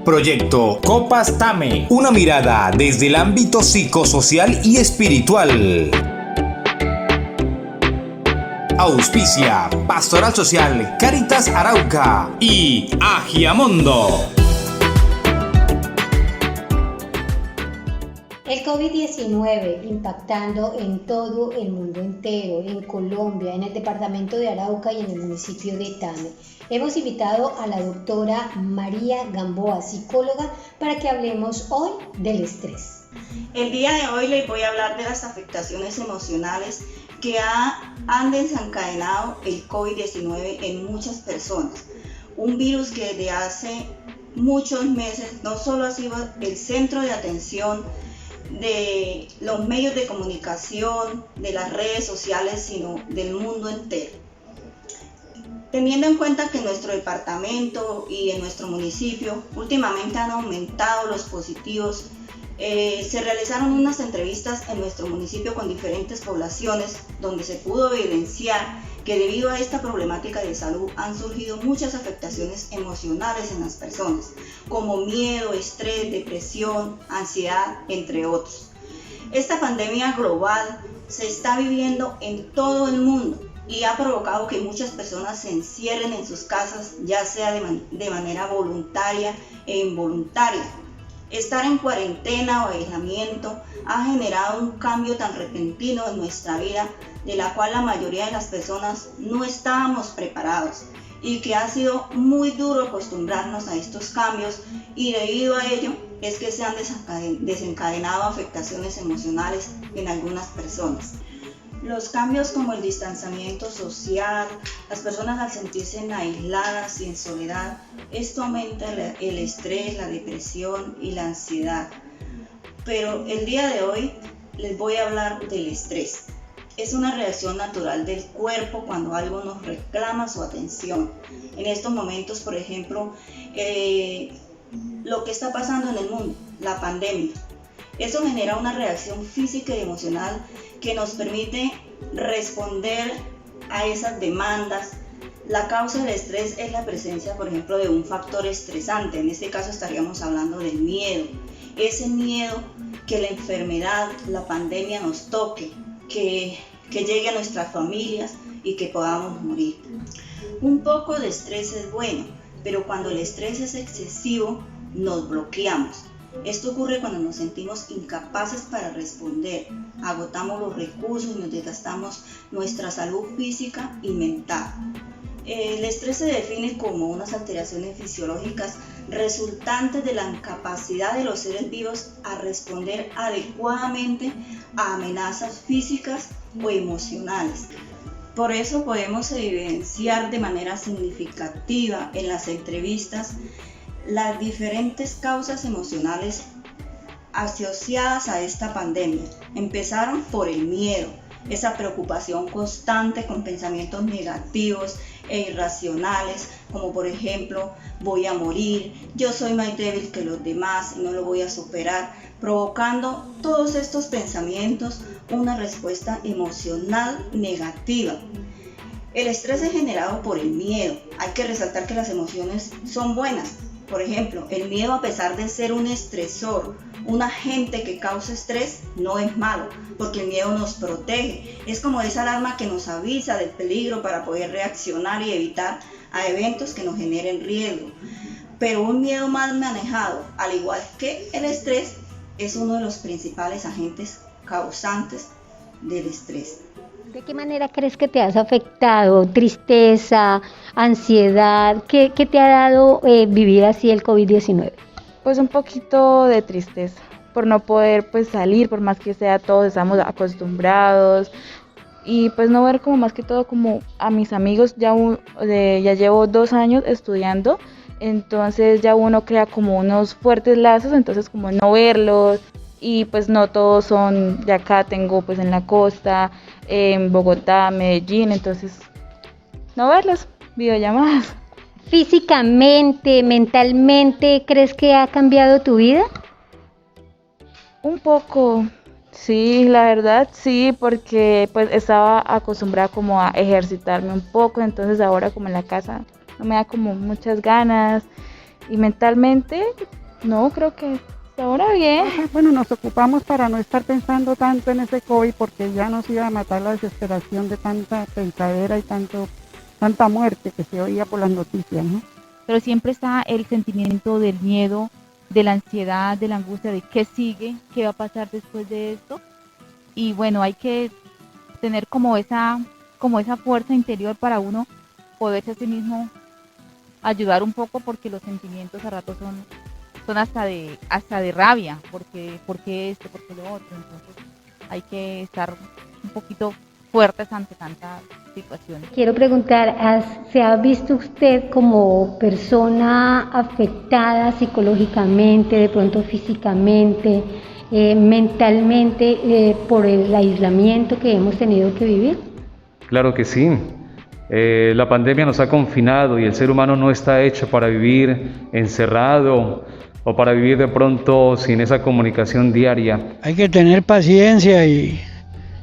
Proyecto Copas Tame, una mirada desde el ámbito psicosocial y espiritual. Auspicia Pastoral Social Cáritas Arauca y Agiamondo. El COVID-19 impactando en todo el mundo entero, en Colombia, en el departamento de Arauca y en el municipio de Tame. Hemos invitado a la doctora María Gamboa, psicóloga, para que hablemos hoy del estrés. El día de hoy les voy a hablar de las afectaciones emocionales que han desencadenado el COVID-19 en muchas personas. Un virus que desde hace muchos meses no solo ha sido el centro de atención de los medios de comunicación, de las redes sociales, sino del mundo entero. Teniendo en cuenta que en nuestro departamento y en nuestro municipio últimamente han aumentado los positivos, se realizaron unas entrevistas en nuestro municipio con diferentes poblaciones donde se pudo evidenciar que debido a esta problemática de salud han surgido muchas afectaciones emocionales en las personas, como miedo, estrés, depresión, ansiedad, entre otros. Esta pandemia global se está viviendo en todo el mundo y ha provocado que muchas personas se encierren en sus casas, ya sea de manera voluntaria e involuntaria. Estar en cuarentena o aislamiento ha generado un cambio tan repentino en nuestra vida, de la cual la mayoría de las personas no estábamos preparados y que ha sido muy duro acostumbrarnos a estos cambios, y debido a ello es que se han desencadenado afectaciones emocionales en algunas personas. Los cambios como el distanciamiento social, las personas al sentirse aisladas y en soledad, esto aumenta el estrés, la depresión y la ansiedad. Pero el día de hoy les voy a hablar del estrés. Es una reacción natural del cuerpo cuando algo nos reclama su atención. En estos momentos, por ejemplo, lo que está pasando en el mundo, la pandemia. Eso genera una reacción física y emocional que nos permite responder a esas demandas. La causa del estrés es la presencia, por ejemplo, de un factor estresante. En este caso estaríamos hablando del miedo. Ese miedo que la enfermedad, la pandemia nos toque, que llegue a nuestras familias y que podamos morir. Un poco de estrés es bueno, pero cuando el estrés es excesivo, nos bloqueamos. Esto ocurre cuando nos sentimos incapaces para responder, agotamos los recursos y nos desgastamos nuestra salud física y mental. El estrés se define como unas alteraciones fisiológicas resultantes de la incapacidad de los seres vivos a responder adecuadamente a amenazas físicas o emocionales. Por eso podemos evidenciar de manera significativa en las entrevistas las diferentes causas emocionales asociadas a esta pandemia. Empezaron por el miedo, esa preocupación constante con pensamientos negativos e irracionales, como por ejemplo, voy a morir, yo soy más débil que los demás y no lo voy a superar, provocando todos estos pensamientos una respuesta emocional negativa. El estrés es generado por el miedo. Hay que resaltar que las emociones son buenas. Por ejemplo, el miedo, a pesar de ser un estresor, un agente que causa estrés, no es malo, porque el miedo nos protege. Es como esa alarma que nos avisa del peligro para poder reaccionar y evitar a eventos que nos generen riesgo. Pero un miedo mal manejado, al igual que el estrés, es uno de los principales agentes causantes del estrés. ¿De qué manera crees que te has afectado? ¿Tristeza, ansiedad? ¿Qué te ha dado vivir así el COVID-19? Pues un poquito de tristeza por no poder pues salir, por más que sea todos estamos acostumbrados, y pues no ver como más que todo como a mis amigos. Ya llevo 2 años estudiando, entonces ya uno crea como unos fuertes lazos, entonces como no verlos. Y pues no todos son de acá, tengo pues en la costa, en Bogotá, Medellín, entonces no verlos, videollamadas. Físicamente, mentalmente, ¿crees que ha cambiado tu vida? Un poco, sí, la verdad sí, porque pues estaba acostumbrada como a ejercitarme un poco, entonces ahora como en la casa no me da como muchas ganas Y mentalmente, no, creo que ahora bien. Bueno, nos ocupamos para no estar pensando tanto en ese COVID porque ya nos iba a matar la desesperación de tanta pensadera y tanta muerte que se oía por las noticias, ¿no? Pero siempre está el sentimiento del miedo, de la ansiedad, de la angustia, de qué sigue, qué va a pasar después de esto. Y bueno, hay que tener como esa fuerza interior para uno poderse a sí mismo ayudar un poco, porque los sentimientos a ratos son hasta de rabia, porque esto, porque lo otro. Entonces hay que estar un poquito fuertes ante tantas situaciones. Quiero preguntar, ¿se ha visto usted como persona afectada psicológicamente, de pronto físicamente, mentalmente, por el aislamiento que hemos tenido que vivir? Claro que sí. La pandemia nos ha confinado y el ser humano no está hecho para vivir encerrado o para vivir de pronto sin esa comunicación diaria. Hay que tener paciencia y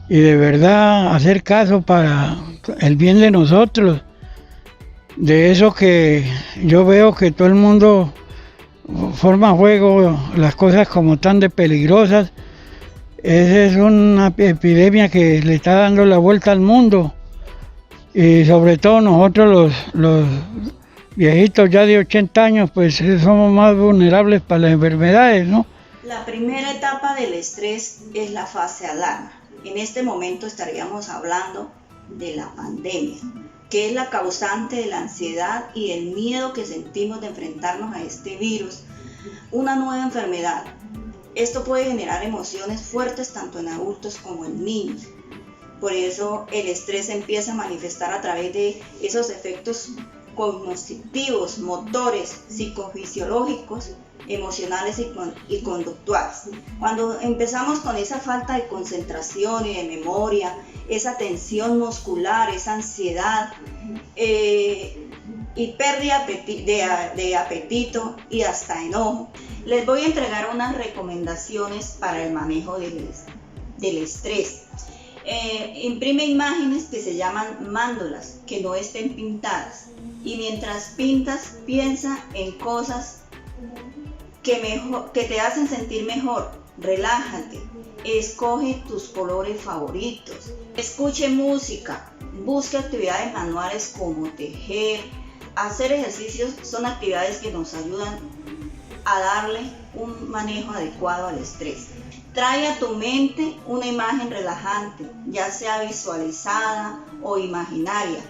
de verdad hacer caso para el bien de nosotros. De eso que yo veo que todo el mundo forma juego las cosas como tan de peligrosas. Esa es una epidemia que le está dando la vuelta al mundo. Y sobre todo nosotros los viejitos ya de 80 años, pues somos más vulnerables para las enfermedades, ¿no? La primera etapa del estrés es la fase alarma. En este momento estaríamos hablando de la pandemia, que es la causante de la ansiedad y del miedo que sentimos de enfrentarnos a este virus, una nueva enfermedad. Esto puede generar emociones fuertes tanto en adultos como en niños. Por eso el estrés empieza a manifestar a través de esos efectos cognitivos, motores, psicofisiológicos, emocionales y conductuales. Cuando empezamos con esa falta de concentración y de memoria, esa tensión muscular, esa ansiedad y pérdida de apetito y hasta enojo, les voy a entregar unas recomendaciones para el manejo del estrés. Imprime imágenes que se llaman mándalas, que no estén pintadas, y mientras pintas piensa en cosas que te hacen sentir mejor. Relájate, escoge tus colores favoritos, escuche música, busque actividades manuales como tejer, hacer ejercicios. Son actividades que nos ayudan a darle un manejo adecuado al estrés. Trae a tu mente una imagen relajante, ya sea visualizada o imaginaria.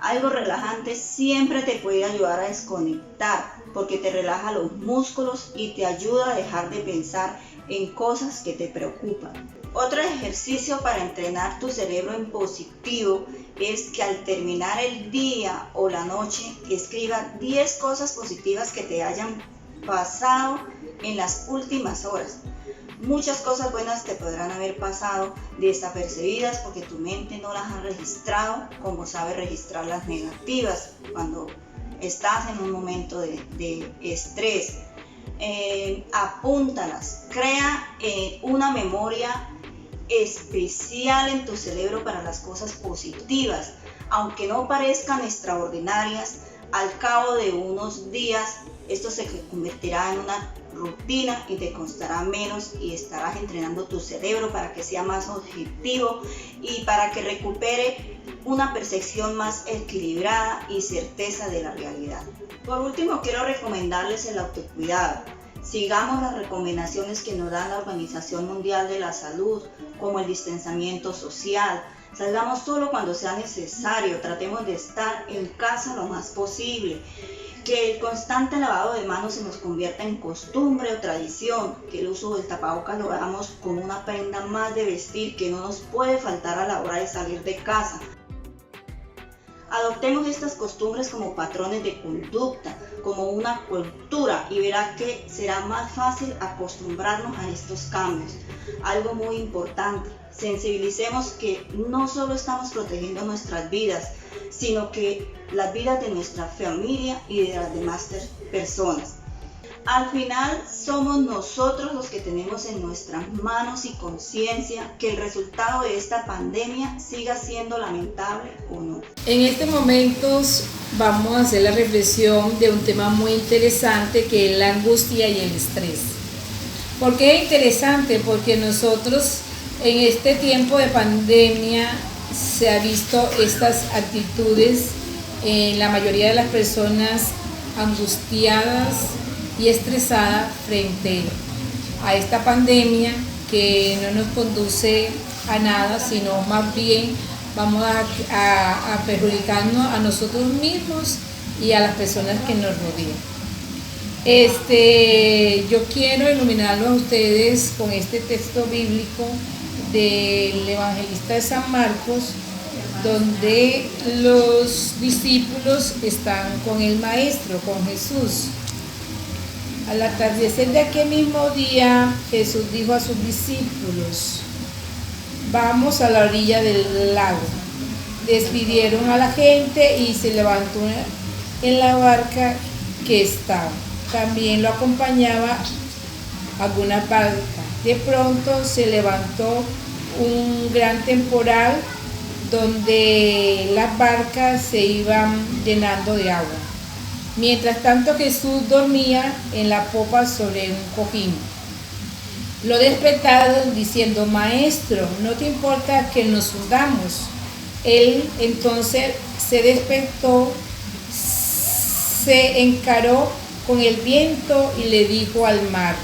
Algo relajante siempre te puede ayudar a desconectar, porque te relaja los músculos y te ayuda a dejar de pensar en cosas que te preocupan. Otro ejercicio para entrenar tu cerebro en positivo es que al terminar el día o la noche escriba 10 cosas positivas que te hayan pasado en las últimas horas. Muchas cosas buenas te podrán haber pasado desapercibidas porque tu mente no las ha registrado como sabe registrar las negativas cuando estás en un momento de estrés. Apúntalas, crea una memoria especial en tu cerebro para las cosas positivas. Aunque no parezcan extraordinarias, al cabo de unos días esto se convertirá en una rutina y te costará menos y estarás entrenando tu cerebro para que sea más objetivo y para que recupere una percepción más equilibrada y certeza de la realidad. Por último, quiero recomendarles el autocuidado. Sigamos las recomendaciones que nos da la Organización Mundial de la Salud, como el distanciamiento social. Salgamos solo cuando sea necesario, tratemos de estar en casa lo más posible. Que el constante lavado de manos se nos convierta en costumbre o tradición, que el uso del tapabocas lo hagamos como una prenda más de vestir que no nos puede faltar a la hora de salir de casa. Adoptemos estas costumbres como patrones de conducta, como una cultura, y verá que será más fácil acostumbrarnos a estos cambios. Algo muy importante, sensibilicemos que no solo estamos protegiendo nuestras vidas, sino que las vidas de nuestra familia y de las demás personas. Al final somos nosotros los que tenemos en nuestras manos y conciencia que el resultado de esta pandemia siga siendo lamentable o no. En este momento vamos a hacer la reflexión de un tema muy interesante que es la angustia y el estrés. ¿Por qué es interesante? Porque nosotros en este tiempo de pandemia se ha visto estas actitudes en la mayoría de las personas angustiadas y estresada frente a esta pandemia que no nos conduce a nada, sino más bien vamos a perjudicarnos a nosotros mismos y a las personas que nos rodean. Yo quiero iluminarlos a ustedes con este texto bíblico del evangelista de San Marcos, donde los discípulos están con el Maestro, con Jesús. Al atardecer de aquel mismo día, Jesús dijo a sus discípulos: vamos a la orilla del lago. Despidieron a la gente y se levantó en la barca que estaba. También lo acompañaba alguna barca. De pronto se levantó un gran temporal donde las barcas se iban llenando de agua. Mientras tanto Jesús dormía en la popa sobre un cojín. Lo despertaron diciendo: Maestro, ¿no te importa que nos hundamos? Él entonces se despertó, se encaró con el viento y le dijo al mar: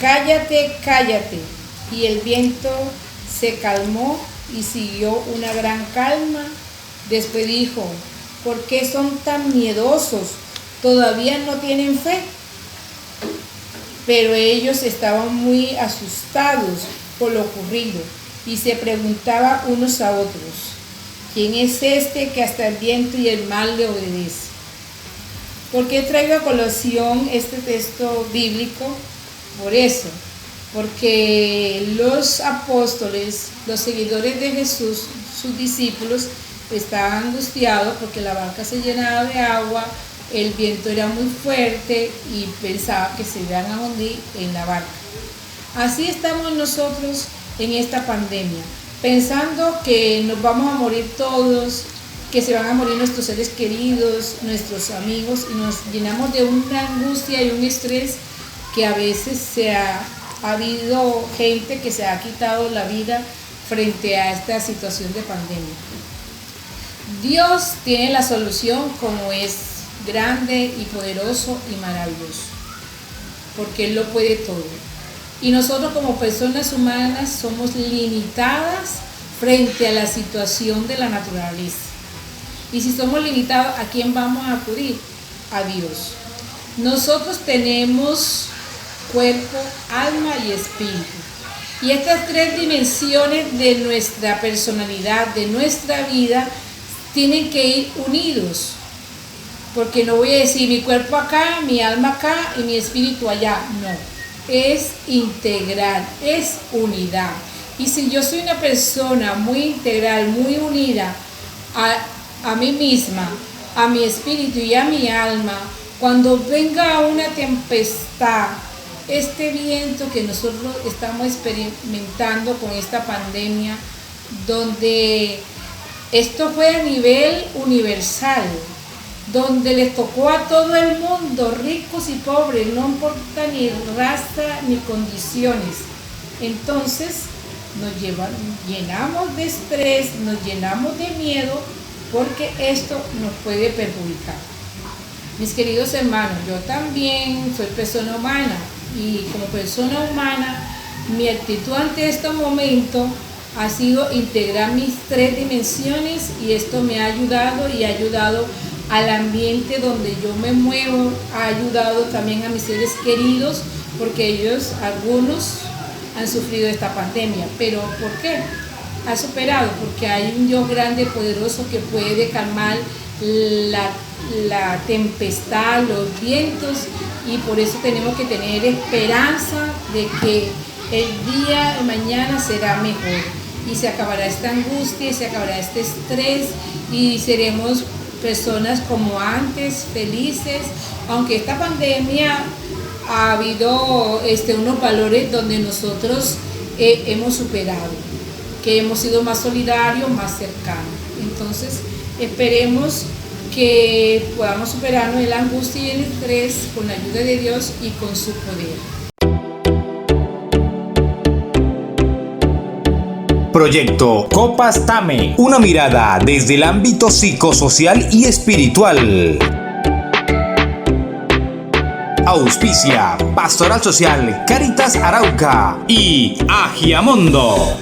Cállate, cállate. Y el viento se calmó y siguió una gran calma. Después dijo: ¿por qué son tan miedosos? ¿Todavía no tienen fe? Pero ellos estaban muy asustados por lo ocurrido y se preguntaban unos a otros: ¿quién es este que hasta el viento y el mar le obedece? ¿Por qué traigo a colación este texto bíblico? Por eso, porque los apóstoles, los seguidores de Jesús, sus discípulos, estaban angustiados porque la barca se llenaba de agua, el viento era muy fuerte y pensaban que se iban a hundir en la barca. Así estamos nosotros en esta pandemia, pensando que nos vamos a morir todos, que se van a morir nuestros seres queridos, nuestros amigos, y nos llenamos de una angustia y un estrés que a veces ha habido gente que se ha quitado la vida frente a esta situación de pandemia. Dios tiene la solución, como es grande y poderoso y maravilloso, porque Él lo puede todo. Y nosotros como personas humanas somos limitadas frente a la situación de la naturaleza. Y si somos limitados, ¿a quién vamos a acudir? A Dios. Nosotros tenemos cuerpo, alma y espíritu. Y estas tres dimensiones de nuestra personalidad, de nuestra vida, tienen que ir unidos. Porque no voy a decir mi cuerpo acá, mi alma acá y mi espíritu allá. No, es integral, es unidad. Y si yo soy una persona muy integral, muy unida a mí misma, a mi espíritu y a mi alma, cuando venga una tempestad, este viento que nosotros estamos experimentando con esta pandemia, donde esto fue a nivel universal, donde les tocó a todo el mundo, ricos y pobres, no importa ni raza ni condiciones. Entonces nos llenamos de estrés, nos llenamos de miedo, porque esto nos puede perjudicar. Mis queridos hermanos, yo también soy persona humana, y como persona humana, mi actitud ante este momento ha sido integrar mis tres dimensiones, y esto me ha ayudado y ha ayudado al ambiente donde yo me muevo, ha ayudado también a mis seres queridos, porque ellos, algunos, han sufrido esta pandemia. ¿Pero por qué? Ha superado, porque hay un Dios grande, poderoso, que puede calmar la tempestad, los vientos, y por eso tenemos que tener esperanza de que el día de mañana será mejor, y se acabará esta angustia, y se acabará este estrés, y seremos personas como antes, felices, aunque esta pandemia ha habido unos valores donde nosotros hemos superado, que hemos sido más solidarios, más cercanos. Entonces, esperemos que podamos superarnos en la angustia y el estrés con la ayuda de Dios y con su poder. Proyecto Copas Tame, una mirada desde el ámbito psicosocial y espiritual. Auspicia Pastoral Social Cáritas Arauca y Agiamondo.